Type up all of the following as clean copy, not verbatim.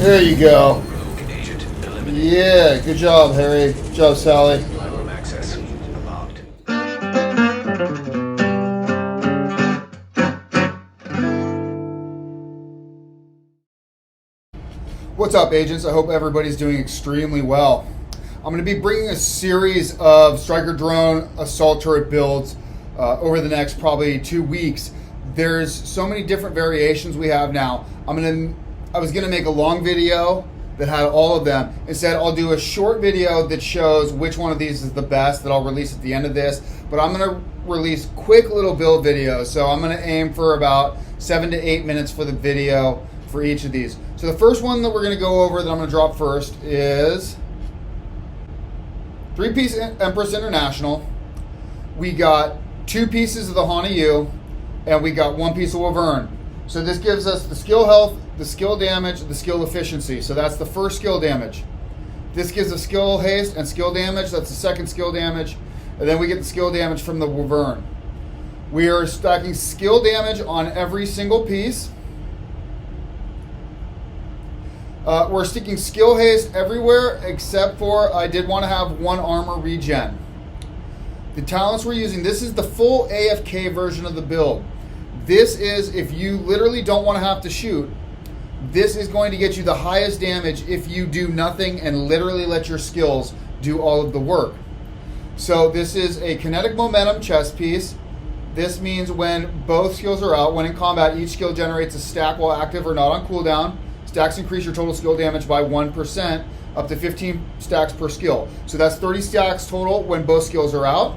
There you go. Yeah, good job, Harry. Good job, Sally. What's up, agents? I hope everybody's doing extremely well. I'm going to be bringing a series of striker drone assault turret builds over the next probably 2 weeks. There's so many different variations we have now. I was going to make a long video that had all of them. Instead, I'll do a short video that shows which one of these is the best that I'll release at the end of this. But I'm going to release quick little build videos. So I'm going to aim for about 7 to 8 minutes for the video for each of these. So the first one that we're going to go over that I'm going to drop first is 3-piece Empress International. We got 2 pieces of the Hana U, and we got 1 piece of Laverne. So this gives us the skill health, the skill damage, the skill efficiency. So that's the first skill damage. This gives us skill haste and skill damage. That's the second skill damage. And then we get the skill damage from the Laverne. We are stacking skill damage on every single piece. We're sticking skill haste everywhere except for I did want to have 1 armor regen. The talents we're using, this is the full AFK version of the build. This is if you literally don't want to have to shoot. This is going to get you the highest damage if you do nothing and literally let your skills do all of the work. So this is a Kinetic Momentum chest piece. This means when both skills are out, when in combat, each skill generates a stack while active or not on cooldown. Stacks increase your total skill damage by 1%, up to 15 stacks per skill. So that's 30 stacks total when both skills are out.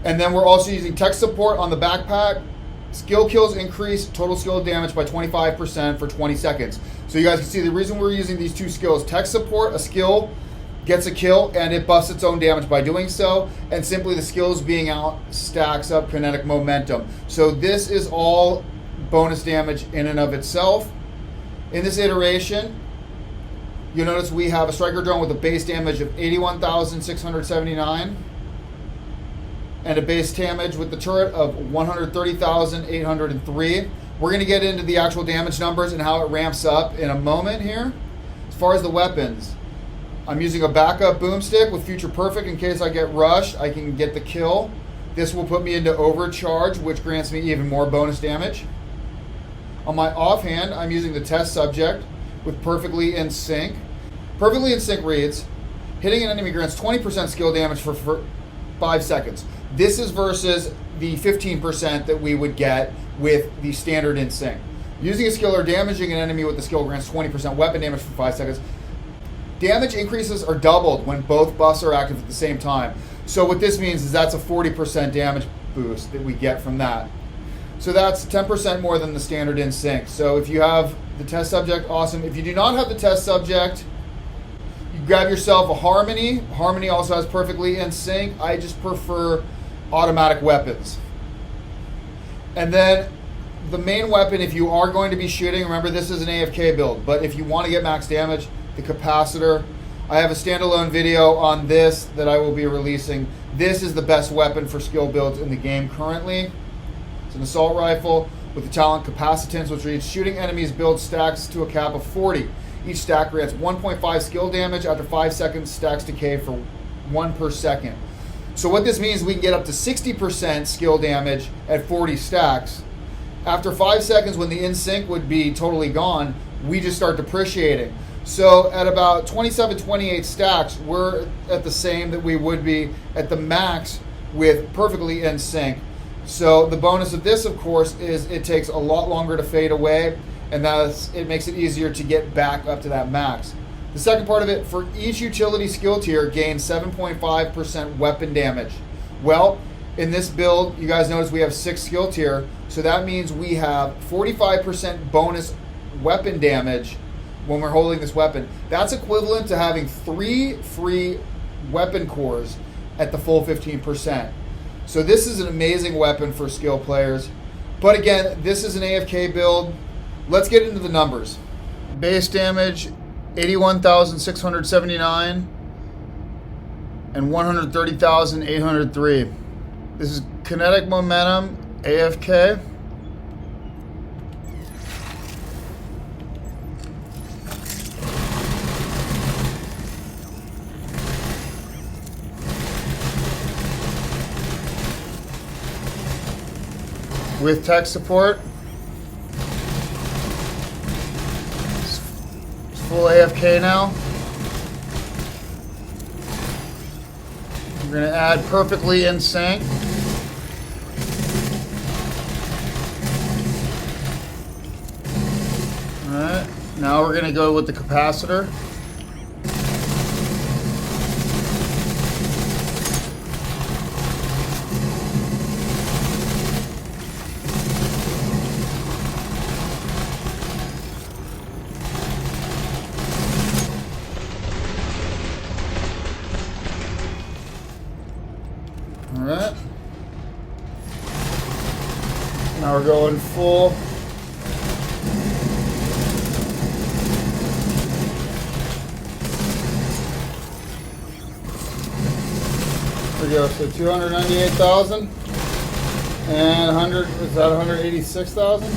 And then we're also using tech support on the backpack. Skill kills increase total skill damage by 25% for 20 seconds. So you guys can see the reason we're using these 2 skills. Tech support, a skill gets a kill and it busts its own damage by doing so. And simply the skills being out stacks up kinetic momentum. So this is all bonus damage in and of itself. In this iteration, you'll notice we have a striker drone with a base damage of 81,679 and a base damage with the turret of 130,803. We're going to get into the actual damage numbers and how it ramps up in a moment here. As far as the weapons, I'm using a backup boomstick with Future Perfect in case I get rushed. I can get the kill. This will put me into Overcharge, which grants me even more bonus damage. On my offhand, I'm using the test subject with Perfectly in Sync. Perfectly in Sync reads, hitting an enemy grants 20% skill damage for 5 seconds. This is versus the 15% that we would get with the standard in sync. Using a skill or damaging an enemy with the skill grants 20% weapon damage for 5 seconds. Damage increases are doubled when both buffs are active at the same time. So what this means is that's a 40% damage boost that we get from that. So that's 10% more than the standard in sync. So if you have the test subject, awesome. If you do not have the test subject, you grab yourself a Harmony. Harmony also has Perfectly in Sync. I just prefer automatic weapons. And then the main weapon, if you are going to be shooting, remember this is an AFK build, but if you want to get max damage, the Capacitor. I have a standalone video on this that I will be releasing. This is the best weapon for skill builds in the game currently. It's an assault rifle with the talent Capacitance, which reads shooting enemies build stacks to a cap of 40. Each stack grants 1.5 skill damage. After 5 seconds, stacks decay for 1 per second. So what this means, we can get up to 60% skill damage at 40 stacks. After 5 seconds, when the in sync would be totally gone, we just start depreciating. So at about 27, 28 stacks, we're at the same that we would be at the max with Perfectly in Sync. So the bonus of this, of course, is it takes a lot longer to fade away, and it makes it easier to get back up to that max. The second part of it, for each utility skill tier, gains 7.5% weapon damage. Well, in this build, you guys notice we have 6 skill tier, so that means we have 45% bonus weapon damage when we're holding this weapon. That's equivalent to having 3 free weapon cores at the full 15%. So this is an amazing weapon for skill players. But again, this is an AFK build. Let's get into the numbers. Base damage, 81,679 and 130,803. This is Kinetic Momentum, AFK. with tech support. It's full AFK now. We're going to add perfectly in sync. Alright, now we're going to go with the capacitor. Alright. Now we're going full. There we go, so 298,000 and 100, is that 186,000?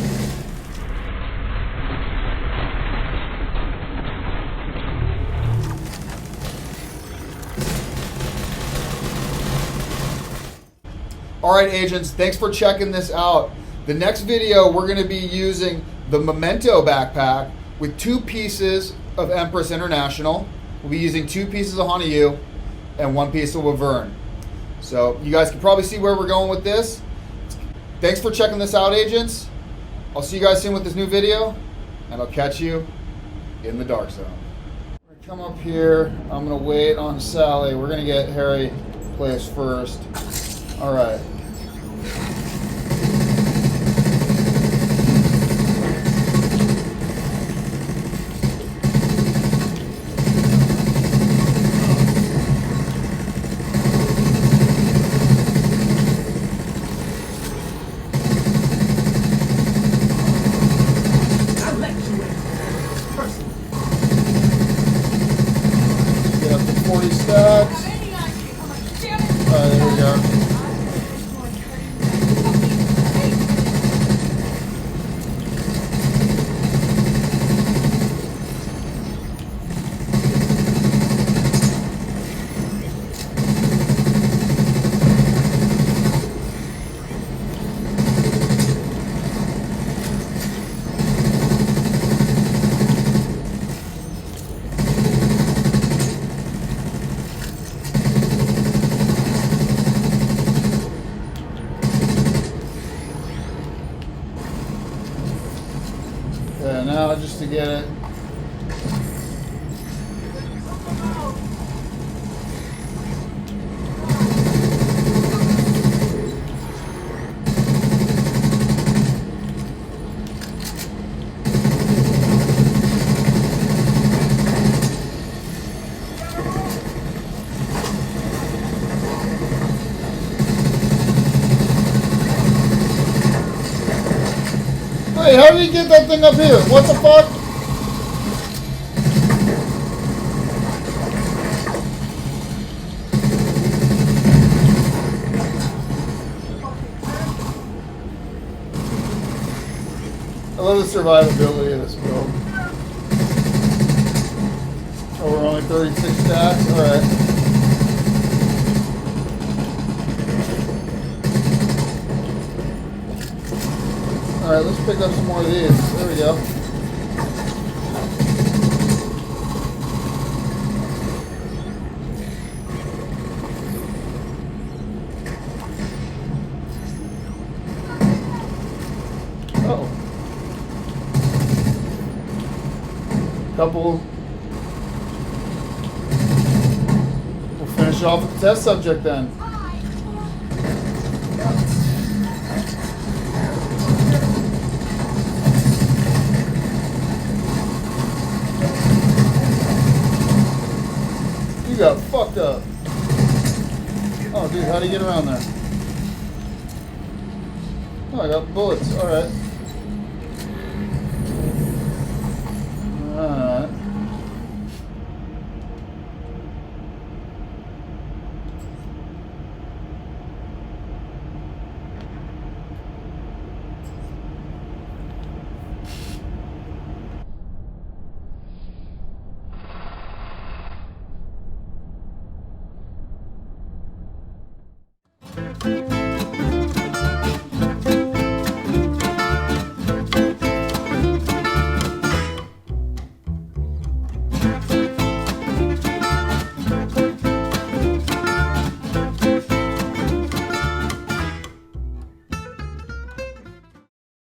All right, agents, thanks for checking this out. The next video, we're going to be using the Memento backpack with 2 pieces of Empress International. We'll be using 2 pieces of Hana and 1 piece of Laverne. So you guys can probably see where we're going with this. Thanks for checking this out, agents. I'll see you guys soon with this new video, and I'll catch you in the dark zone. We're gonna come up here. I'm going to wait on Sally. We're going to get Harry placed first. All right. Get up to 40 stacks. All right, there we go. Okay, now just to get it. Hey, how did you get that thing up here? What the fuck? I love the survivability of this build. Oh, we're only 36 stacks? Alright. Alright, let's pick up some more of these. There we go. Uh-oh. Couple. We'll finish off with the test subject then. You got fucked up. Oh, dude, how do you get around there? Oh, I got bullets. All right.